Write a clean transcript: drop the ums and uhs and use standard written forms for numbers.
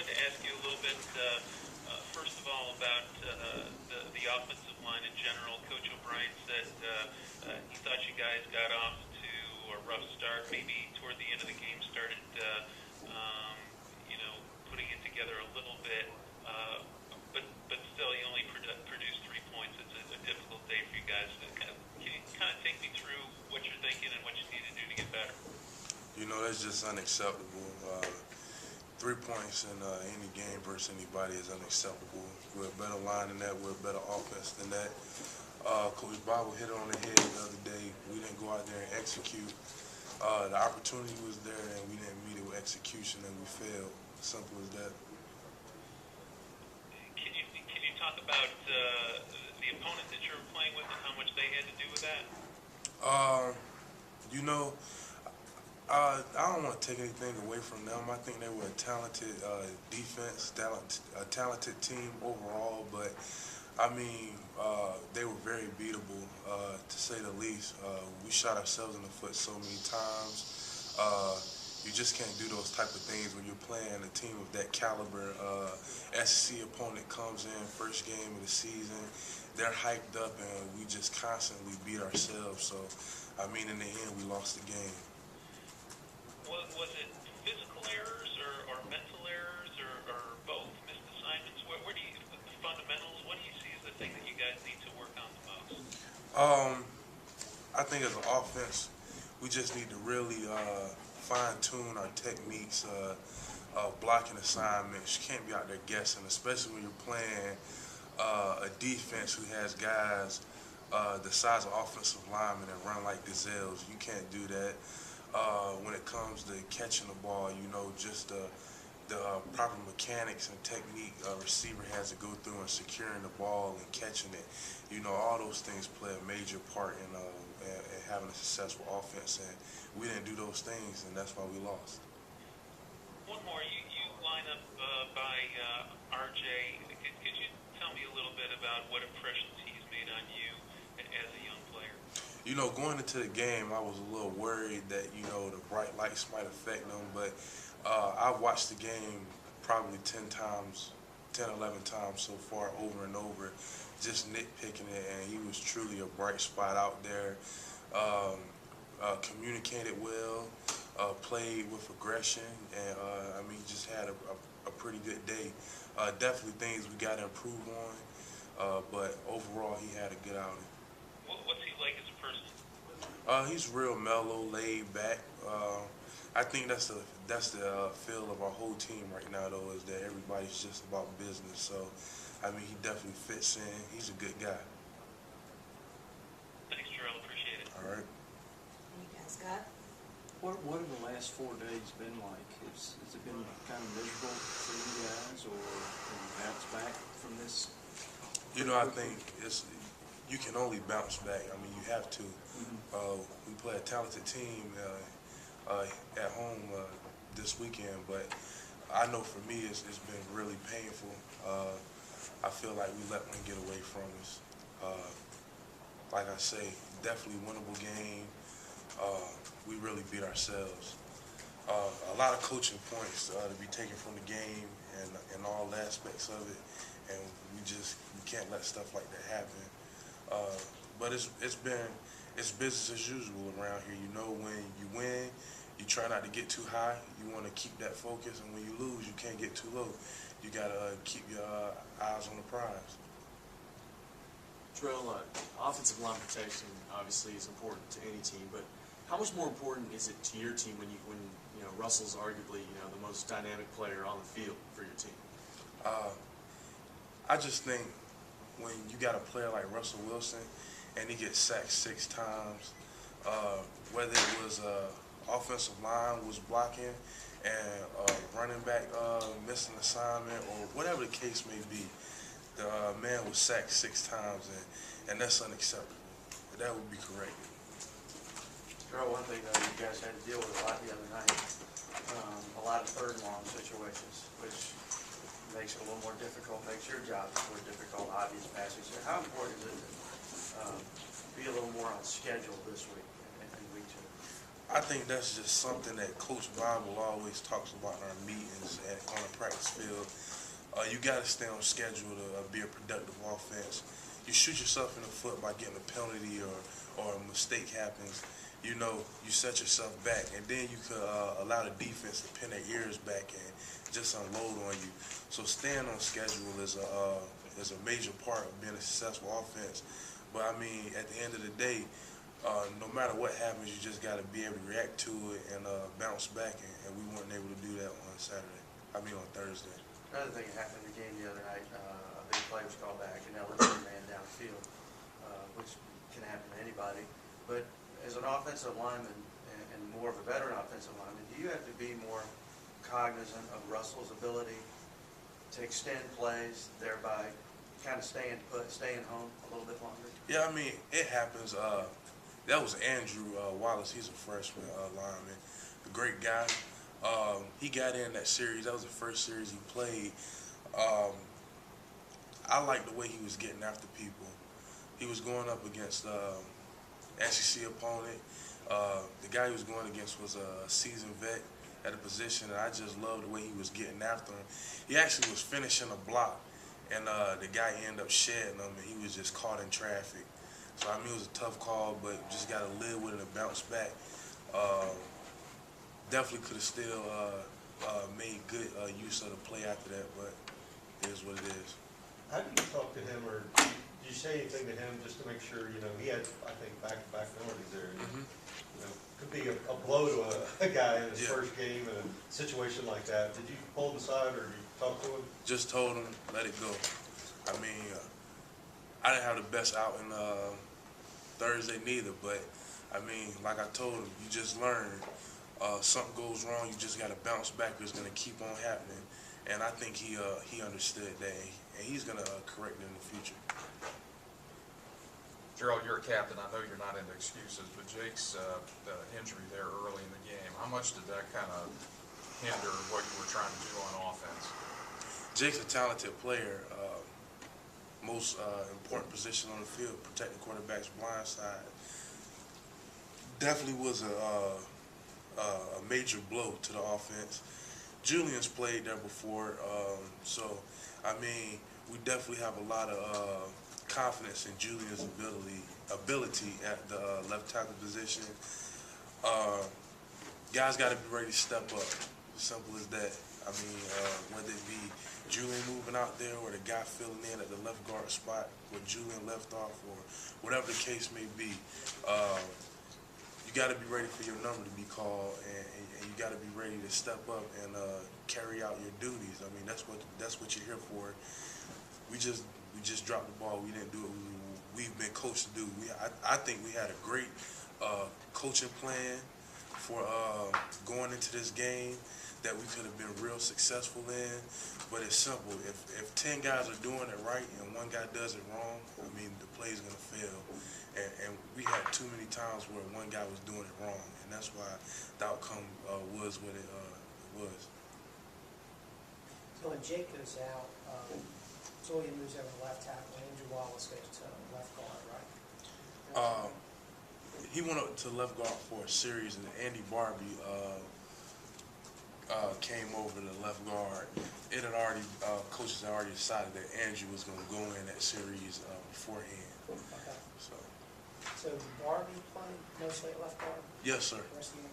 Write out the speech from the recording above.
wanted to ask you a little bit, first of all, about the offensive line in general. Coach O'Brien said he thought you guys got off to a rough start. Maybe toward the end of the game started, putting it together a little bit. But still, you only produced 3 points. It's a difficult day for you guys. Can you kind of take me through what you're thinking and what you need to do to get better? That's just unacceptable. 3 points in any game versus anybody is unacceptable. We're a better line than that. We're a better offense than that. Coach Bible hit it on the head the other day. We didn't go out there and execute. The opportunity was there, and we didn't meet it with execution, and we failed. Simple as that. Can you talk about the opponent that you're playing with and how much they had to do with that? I don't want to take anything away from them. I think they were a talented defense, a talented team overall, but they were very beatable, to say the least. We shot ourselves in the foot so many times. You just can't do those type of things when you're playing a team of that caliber. SEC opponent comes in, first game of the season, they're hyped up, and we just constantly beat ourselves. So, in the end, we lost the game. Was it physical errors or mental errors or both, missed assignments? Where do you, the fundamentals, what do you see as the thing that you guys need to work on the most? I think as an offense, we just need to really fine-tune our techniques, blocking assignments. You can't be out there guessing, especially when you're playing a defense who has guys the size of offensive linemen and run like gazelles. You can't do that. When it comes to catching the ball, just the proper mechanics and technique a receiver has to go through in securing the ball and catching it. All those things play a major part in having a successful offense, and we didn't do those things, and that's why we lost. One more, you line up by RJ. Could you tell me a little bit about what impressions he's made on you as a young player? Going into the game, I was a little worried that, the bright lights might affect him, but I watched the game probably 10, 11 times so far, over and over, just nitpicking it, and he was truly a bright spot out there. Communicated well, played with aggression, and just had a pretty good day. Definitely things we got to improve on, but overall he had a good outing. What's he like as a person? He's real mellow, laid back. I think that's the feel of our whole team right now, though, is that everybody's just about business. So, he definitely fits in. He's a good guy. Thanks, Jeraill. Appreciate it. All right. You guys, Scott? What have the last 4 days been like? Has it been kind of miserable for you guys, or can you bounce back from this? I think you can only bounce back. You have to. We play a talented team at home this weekend, but I know for me it's been really painful. I feel like we let one get away from us. Like I say, definitely winnable game. We really beat ourselves. A lot of coaching points to be taken from the game and all aspects of it, and we can't let stuff like that happen. But it's business as usual around here. When you win, you try not to get too high. You want to keep that focus, and when you lose, you can't get too low. You gotta keep your eyes on the prize. Jeraill, offensive line protection obviously is important to any team, but how much more important is it to your team when Russell's arguably the most dynamic player on the field for your team? I just think when you got a player like Russell Wilson and he gets sacked 6 times, whether it was offensive line was blocking and running back missing assignment or whatever the case may be, the man was sacked 6 times, and that's unacceptable. That would be corrected. One thing that you guys had to deal with a lot the other night, a lot of third and long situations, which makes it a little more difficult, makes your job more difficult, obvious passage. How important is it to be a little more on schedule this week and week 2? I think that's just something that Coach Bible always talks about in our meetings on the practice field. You got to stay on schedule to be a productive offense. You shoot yourself in the foot by getting a penalty or a mistake happens. You know, you set yourself back, and then you could allow the defense to pin their ears back and just unload on you. So staying on schedule is a major part of being a successful offense. But I mean, at the end of the day, no matter what happens, you just got to be able to react to it and bounce back, and we weren't able to do that on Thursday. Another thing that happened in the game the other night, a big play was called back, and eliminated a man downfield, which can happen to anybody. But as an offensive lineman and more of a veteran offensive lineman, do you have to be more cognizant of Russell's ability to extend plays, thereby kind of staying home a little bit longer? Yeah, I mean, it happens. That was Andrew Wallace. He's a freshman lineman, a great guy. He got in that series. That was the first series he played. I liked the way he was getting after people. He was going up against SEC opponent. The guy he was going against was a seasoned vet at a position, and I just loved the way he was getting after him. He actually was finishing a block, and the guy ended up shedding him, and he was just caught in traffic. So, I mean, it was a tough call, but you just got to live with it and bounce back. Definitely could have still made good use of the play after that, but it is what it is. How do you talk to him, or do you say anything to him just to make sure, you know, he had, I think, back-to-back penalties there. Mm-hmm. You know, could be a blow to a guy in his Yeah. first game in a situation like that. Did you pull him aside, or did you talk to him? Just told him, let it go. I mean, I didn't have the best out in Thursday neither, but I mean, like I told him, you just learn. Something goes wrong, you just got to bounce back. It's going to keep on happening, and I think he understood that, and he's going to correct it in the future. Jeraill, you're a captain. I know you're not into excuses, but Jake's the injury there early in the game, how much did that kind of hinder what you were trying to do on offense? Jake's a talented player. Most important position on the field, protecting quarterback's blind side. Definitely was a major blow to the offense. Julian's played there before, so I mean, we definitely have a lot of confidence in Julian's ability at the left tackle position. Guys got to be ready to step up. Simple as that. I mean, whether it be Julian moving out there or the guy filling in at the left guard spot where Julian left off, or whatever the case may be, you got to be ready for your number to be called, and you got to be ready to step up and carry out your duties. I mean, that's what you're here for. We just dropped the ball. We didn't do what we've been coached to do. I think we had a great coaching plan for going into this game that we could have been real successful in, but it's simple. If 10 guys are doing it right and one guy does it wrong, I mean, the play's going to fail. And we had too many times where one guy was doing it wrong, and that's why the outcome was what it was. So when Jake goes out, Julian moves over to left tackle, Andrew Wallace goes to left guard, right? He went up to left guard for a series, and Andy Barbie came over to left guard. It had already, coaches had already decided that Andrew was going to go in that series beforehand. Okay. So, So Barbie played mostly at left guard yes, sir. the rest of the game?